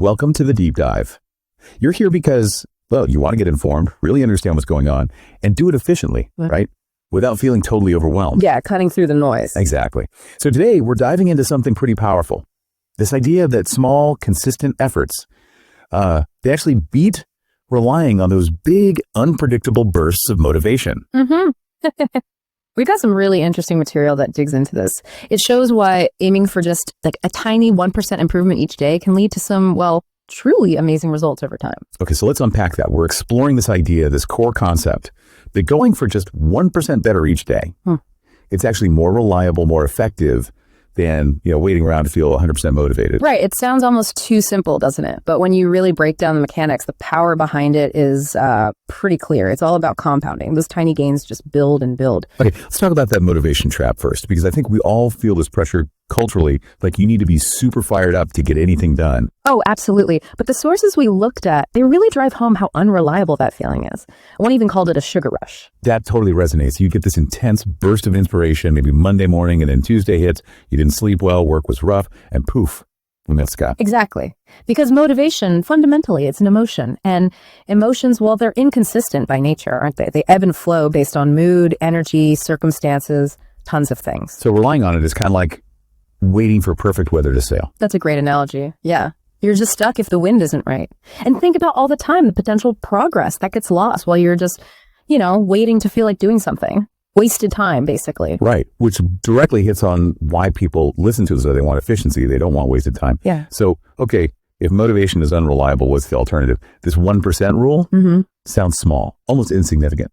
welcome to the deep dive. You're here because, well, you want to get informed, really understand what's going on, and do it efficiently, right? Without feeling totally overwhelmed. Yeah, cutting through the noise. Exactly. So today we're diving into something pretty powerful. This idea that small, consistent efforts, they actually beat relying on those big, unpredictable bursts of motivation. We've got some really interesting material that digs into this. It shows why aiming for just like a tiny 1% improvement each day can lead to some, well, truly amazing results over time. Okay, so let's unpack that. We're exploring this idea, this core concept, that going for just 1% better each day, it's actually more reliable, more effective than, waiting around to feel 100% motivated. Right. It sounds almost too simple, doesn't it? But when you really break down the mechanics, the power behind it is pretty clear. It's all about compounding. Those tiny gains just build and build. Okay, let's talk about that motivation trap first, because I think we all feel this pressure culturally, like you need to be super fired up to get anything done. Oh, absolutely. But the sources we looked at, they really drive home how unreliable that feeling is. One even called it a sugar rush. That totally resonates. You get this intense burst of inspiration, maybe Monday morning, and then Tuesday hits, you didn't sleep well, work was rough, and poof, it's gone. Exactly. Because motivation, fundamentally, it's an emotion. And emotions, well, they're inconsistent by nature, aren't they? They ebb and flow based on mood, energy, circumstances, tons of things. So relying on it is kind of like waiting for perfect weather to sail. That's a great analogy. Yeah. You're just stuck if the wind isn't right. And think about all the time, the potential progress that gets lost while you're just, waiting to feel like doing something. Wasted time, basically. Right. Which directly hits on why people listen to us. So they want efficiency. They don't want wasted time. Yeah. So, okay, if motivation is unreliable, what's the alternative? This 1% rule sounds small, almost insignificant.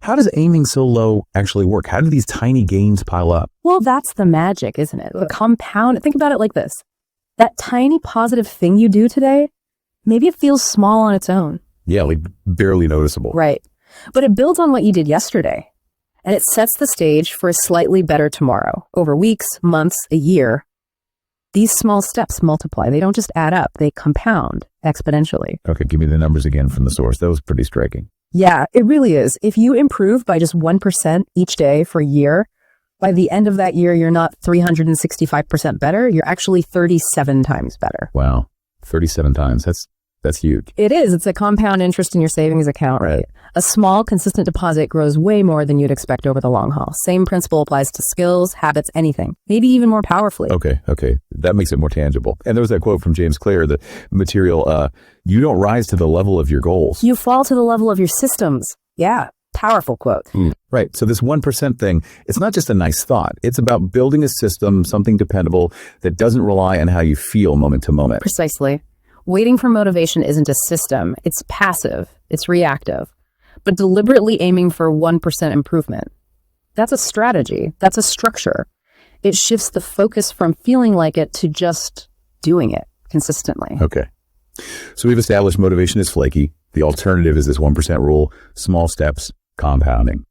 How does aiming so low actually work? How do these tiny gains pile up? Well, that's the magic, isn't it? The compound. Think about it like this. That tiny positive thing you do today, maybe it feels small on its own. Yeah, like barely noticeable. Right. But it builds on what you did yesterday. And it sets the stage for a slightly better tomorrow. Over weeks, months, a year, these small steps multiply. They don't just add up. They compound exponentially. Okay, give me the numbers again from the source. That was pretty striking. Yeah, it really is. If you improve by just 1% each day for a year, by the end of that year, you're not 365% better. You're actually 37 times better. Wow. 37 times. That's huge. It is. It's a compound interest in your savings account, right? A small, consistent deposit grows way more than you'd expect over the long haul. Same principle applies to skills, habits, anything. Maybe even more powerfully. Okay. That makes it more tangible. And there was that quote from James Clear, the material, you don't rise to the level of your goals. You fall to the level of your systems. Yeah. Powerful quote. Right. So this 1% thing, it's not just a nice thought. It's about building a system, something dependable that doesn't rely on how you feel moment to moment. Precisely. Waiting for motivation isn't a system. It's passive. It's reactive. But deliberately aiming for 1% improvement, that's a strategy. That's a structure. It shifts the focus from feeling like it to just doing it consistently. Okay. So we've established motivation is flaky. The alternative is this 1% rule, small steps, compounding,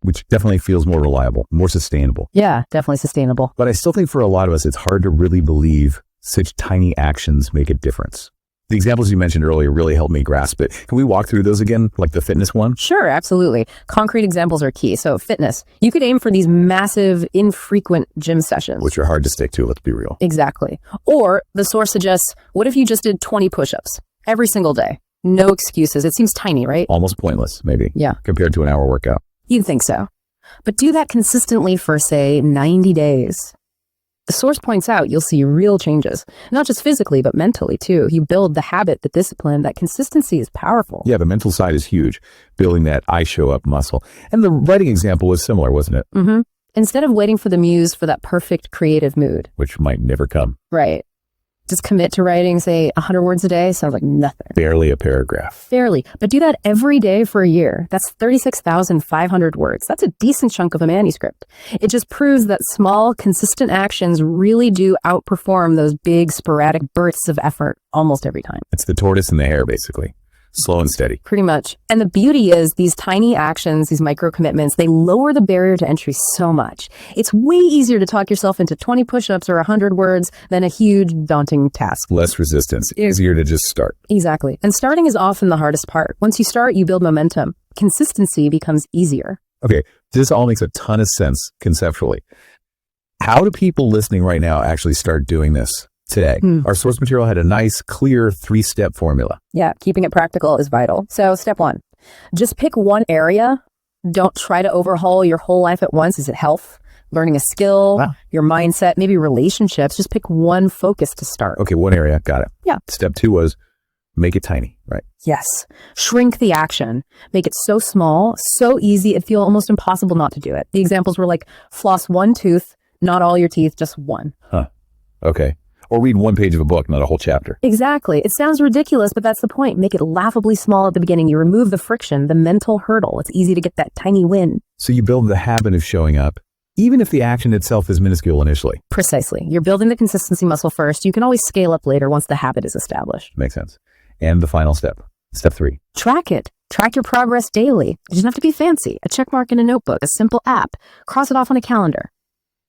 which definitely feels more reliable, more sustainable. Yeah, definitely sustainable. But I still think for a lot of us, it's hard to really believe such tiny actions make a difference. The examples you mentioned earlier really helped me grasp it. Can we walk through those again, like the fitness one? Sure, absolutely. Concrete examples are key. So fitness, you could aim for these massive, infrequent gym sessions. Which are hard to stick to, let's be real. Exactly. Or the source suggests, what if you just did 20 push-ups every single day? No excuses. It seems tiny, right? Almost pointless, maybe. Yeah. Compared to an hour workout. You'd think so. But do that consistently for, say, 90 days. The source points out you'll see real changes, not just physically, but mentally too. You build the habit, the discipline, that consistency is powerful. Yeah, the mental side is huge, building that I show up muscle. And the writing example was similar, wasn't it? Instead of waiting for the muse for that perfect creative mood. Which might never come. Right. Just commit to writing, say, 100 words a day. Sounds like nothing. Barely a paragraph. Barely. But do that every day for a year. That's 36,500 words. That's a decent chunk of a manuscript. It just proves that small, consistent actions really do outperform those big, sporadic bursts of effort almost every time. It's the tortoise and the hare, basically. Slow and steady. Pretty much. And the beauty is these tiny actions, these micro commitments, they lower the barrier to entry so much. It's way easier to talk yourself into 20 push-ups or 100 words than a huge, daunting task. Less resistance. Easier to just start. Exactly. And starting is often the hardest part. Once you start, you build momentum. Consistency becomes easier. Okay, this all makes a ton of sense conceptually. How do people listening right now actually start doing this? today. Our source material had a nice, clear 3-step formula. Yeah, keeping it practical is vital. So step 1, just pick one area. Don't try to overhaul your whole life at once. Is it health, learning a skill, your mindset, maybe relationships? Just pick one focus to start. Okay, one area. Got it. Yeah. Step 2 was make it tiny, right? Yes. Shrink the action. Make it so small, so easy, it feels almost impossible not to do it. The examples were like floss one tooth, not all your teeth, just one. Okay. Or read one page of a book, not a whole chapter. Exactly. It sounds ridiculous, but that's the point. Make it laughably small at the beginning. You remove the friction, the mental hurdle. It's easy to get that tiny win. So you build the habit of showing up, even if the action itself is minuscule initially. Precisely. You're building the consistency muscle first. You can always scale up later once the habit is established. Makes sense. And the final step, step 3. Track it. Track your progress daily. It doesn't have to be fancy. A check mark in a notebook, a simple app. Cross it off on a calendar.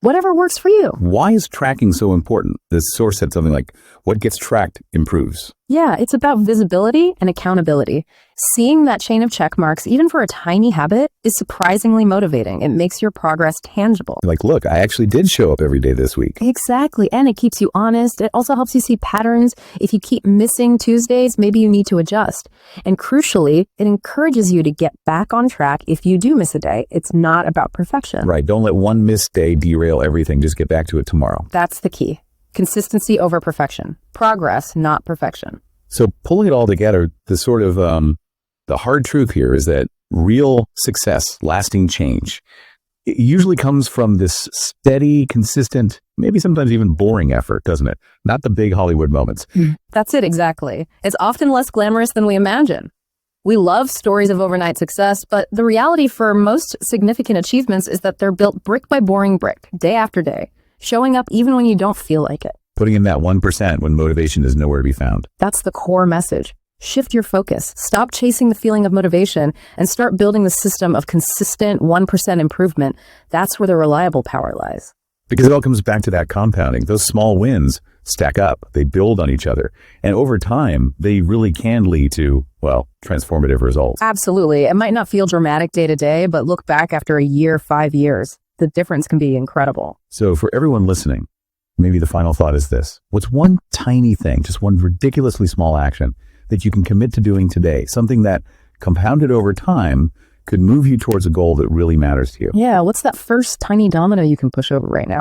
Whatever works for you. Why is tracking so important? The source said something like, what gets tracked improves. Yeah, it's about visibility and accountability. Seeing that chain of check marks, even for a tiny habit, is surprisingly motivating. It makes your progress tangible. Like, look, I actually did show up every day this week. Exactly. And it keeps you honest. It also helps you see patterns. If you keep missing Tuesdays, maybe you need to adjust. And crucially, it encourages you to get back on track if you do miss a day. It's not about perfection. Right. Don't let one missed day derail everything. Just get back to it tomorrow. That's the key. Consistency over perfection. Progress, not perfection. So pulling it all together, the sort of the hard truth here is that real success, lasting change, it usually comes from this steady, consistent, maybe sometimes even boring effort, doesn't it? Not the big Hollywood moments. That's it, exactly. It's often less glamorous than we imagine. We love stories of overnight success, but the reality for most significant achievements is that they're built brick by boring brick, day after day, showing up even when you don't feel like it. Putting in that 1% when motivation is nowhere to be found. That's the core message. Shift your focus. Stop chasing the feeling of motivation and start building the system of consistent 1% improvement. That's where the reliable power lies. Because it all comes back to that compounding. Those small wins stack up. They build on each other. And over time, they really can lead to, well, transformative results. Absolutely. It might not feel dramatic day to day, but look back after a year, 5 years. The difference can be incredible. So for everyone listening, maybe the final thought is this. What's one tiny thing, just one ridiculously small action that you can commit to doing today? Something that compounded over time could move you towards a goal that really matters to you. Yeah, what's that first tiny domino you can push over right now?